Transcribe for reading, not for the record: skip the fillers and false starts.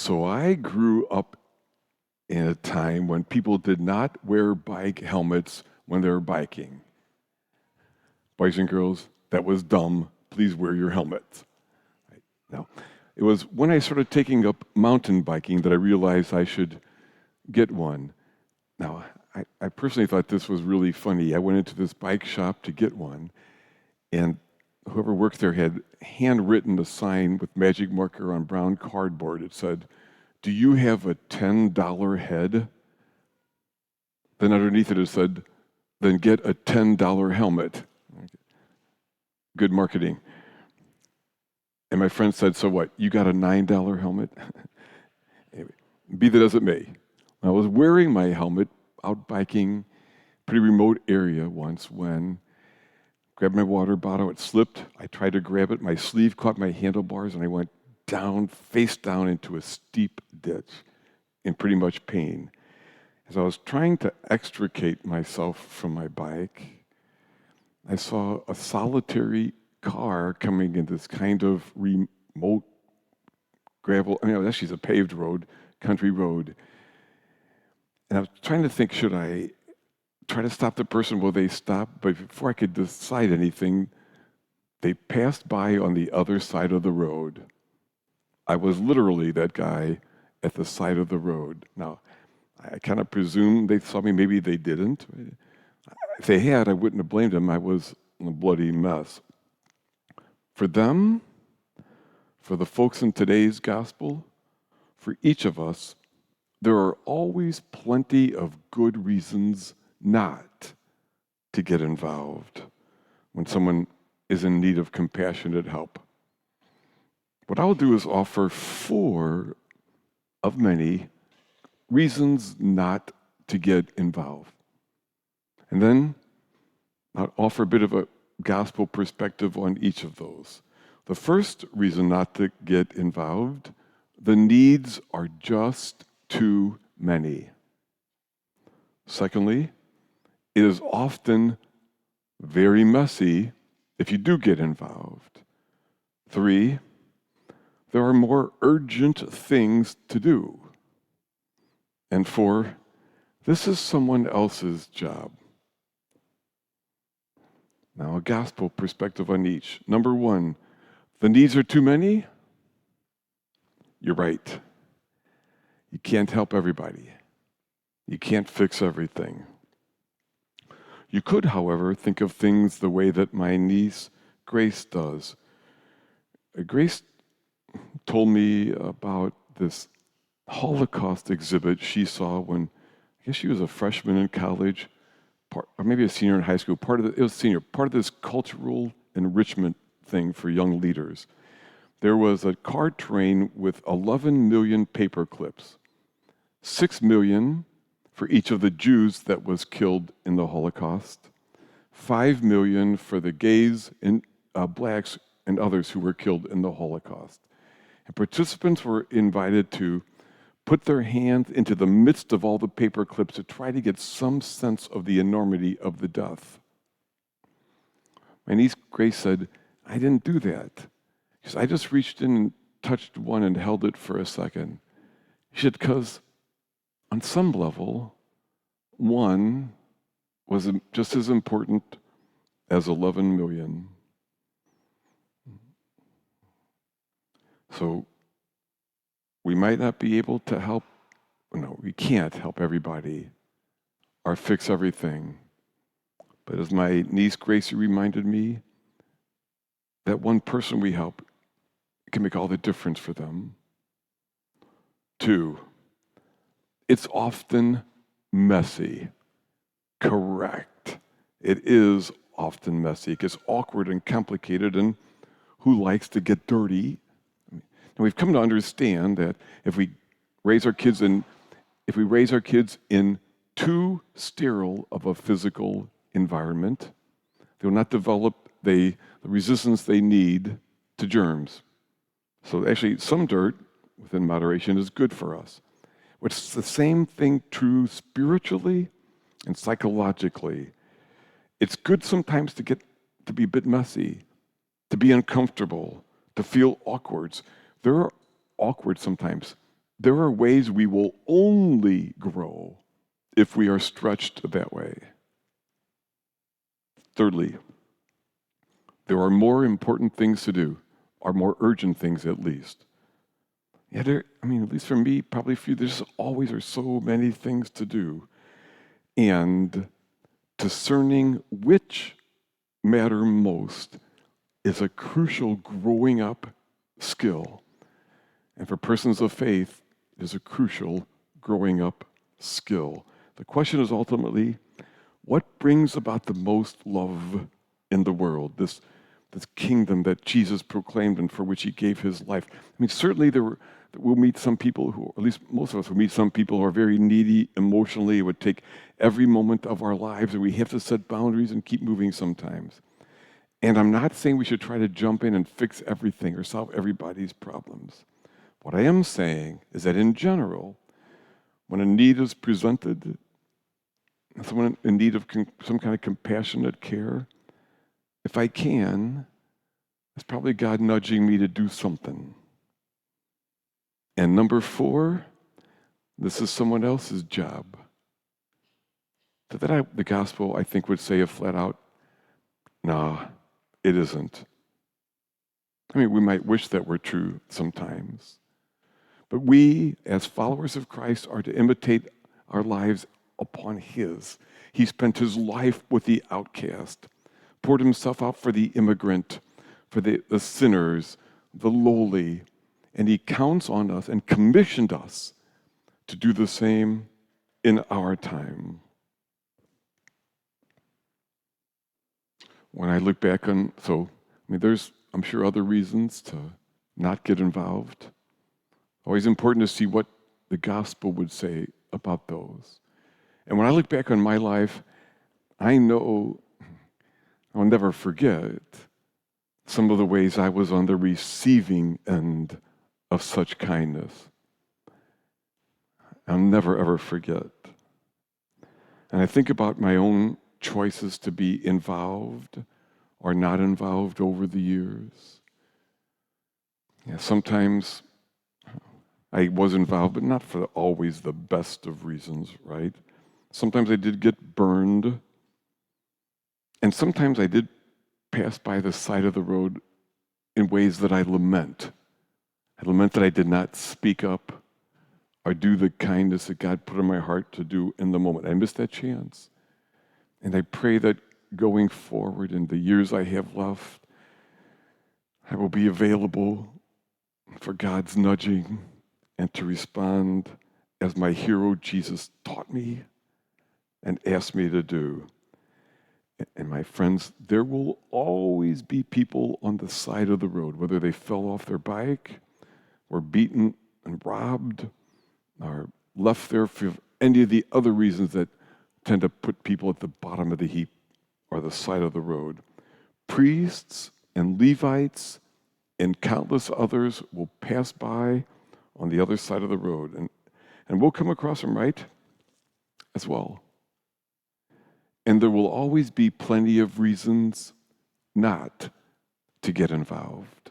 So I grew up in a time when people did not wear bike helmets when they were biking. Boys and girls, that was dumb. Please wear your helmets. Right. Now, it was when I started taking up mountain biking that I realized I should get one. Now, I personally thought this was really funny. I went into this bike shop to get one, and whoever worked there had handwritten a sign with magic marker on brown cardboard. It said, "Do you have a $10 head?" Then underneath it said, "Then get a $10 helmet." Good marketing. And my friend said, "So what, you got a $9 helmet?" Anyway, be that as it may, I was wearing my helmet out biking, pretty remote area once when grabbed my water bottle, it slipped, I tried to grab it, my sleeve caught my handlebars, and I went down, face down into a steep ditch in pretty much pain. As I was trying to extricate myself from my bike, I saw a solitary car coming in this kind of remote gravel, actually it's a paved road, country road. And I was trying to think, should I try to stop the person? Will they stop? But before I could decide anything, they passed by on the other side of the road. I was literally that guy at the side of the road. Now, I kind of presume they saw me. Maybe they didn't. If they had, I wouldn't have blamed them. I was in a bloody mess. For them, for the folks in today's gospel, for each of us, there are always plenty of good reasons not to get involved when someone is in need of compassionate help. What I'll do is offer 4 of many reasons not to get involved. And then I'll offer a bit of a gospel perspective on each of those. The first reason not to get involved, the needs are just too many. Secondly, it is often very messy if you do get involved. 3, there are more urgent things to do. And 4, this is someone else's job. Now, a gospel perspective on each. Number 1, the needs are too many? You're right. You can't help everybody. You can't fix everything. You could, however, think of things the way that my niece, Grace, does. Grace told me about this Holocaust exhibit she saw when, I guess she was a freshman in college, or maybe a senior in high school. It was senior, part of this cultural enrichment thing for young leaders. There was a car train with 11 million paper clips, 6 million for each of the Jews that was killed in the Holocaust, 5 million for the gays and blacks and others who were killed in the Holocaust. And participants were invited to put their hands into the midst of all the paper clips to try to get some sense of the enormity of the death. My niece Grace said, "I didn't do that. Because I just reached in and touched one and held it for a second." She said, because on some level, one was just as important as 11 million. So we might not be able to help, no, we can't help everybody or fix everything. But as my niece Gracie reminded me, that one person we help can make all the difference for them. 2, it's often messy. Correct. It is often messy. It gets awkward and complicated, and who likes to get dirty? And we've come to understand that if we raise our kids in too sterile of a physical environment, they will not develop the resistance they need to germs. So actually, some dirt, within moderation, is good for us. It's the same thing true spiritually and psychologically. It's good sometimes to be a bit messy, to be uncomfortable, to feel awkward. There are awkward sometimes there are ways we will only grow if we are stretched that way. Thirdly, there are more important things to do, or more urgent things at least. Yeah, at least for me, probably for you, there's always are so many things to do. And discerning which matter most is a crucial growing up skill. And for persons of faith, it is a crucial growing up skill. The question is ultimately, what brings about the most love in the world, this kingdom that Jesus proclaimed and for which he gave his life? Certainly we'll meet some people who, at least most of us will meet some people who are very needy emotionally. It would take every moment of our lives, and we have to set boundaries and keep moving sometimes. And I'm not saying we should try to jump in and fix everything or solve everybody's problems. What I am saying is that in general, when a need is presented, someone in need of some kind of compassionate care, if I can, it's probably God nudging me to do something. And number 4, this is someone else's job. So the gospel, I think, would say a flat out, nah, it isn't. We might wish that were true sometimes. But we, as followers of Christ, are to imitate our lives upon his. He spent his life with the outcast, poured himself out for the immigrant, for the sinners, the lowly, and he counts on us and commissioned us to do the same in our time. When I look back on, there's, I'm sure, other reasons to not get involved. Always important to see what the gospel would say about those. And when I look back on my life, I know I'll never forget some of the ways I was on the receiving end of such kindness. I'll never, ever forget. And I think about my own choices to be involved or not involved over the years. Sometimes I was involved, but not for always the best of reasons, right? Sometimes I did get burned. And sometimes I did pass by the side of the road in ways that I lament. I lament that I did not speak up or do the kindness that God put in my heart to do in the moment. I missed that chance. And I pray that going forward in the years I have left, I will be available for God's nudging and to respond as my hero Jesus taught me and asked me to do. And my friends, there will always be people on the side of the road, whether they fell off their bike, were beaten and robbed, or left there for any of the other reasons that tend to put people at the bottom of the heap or the side of the road. Priests and Levites and countless others will pass by on the other side of the road, and we'll come across them, right? As well. And there will always be plenty of reasons not to get involved.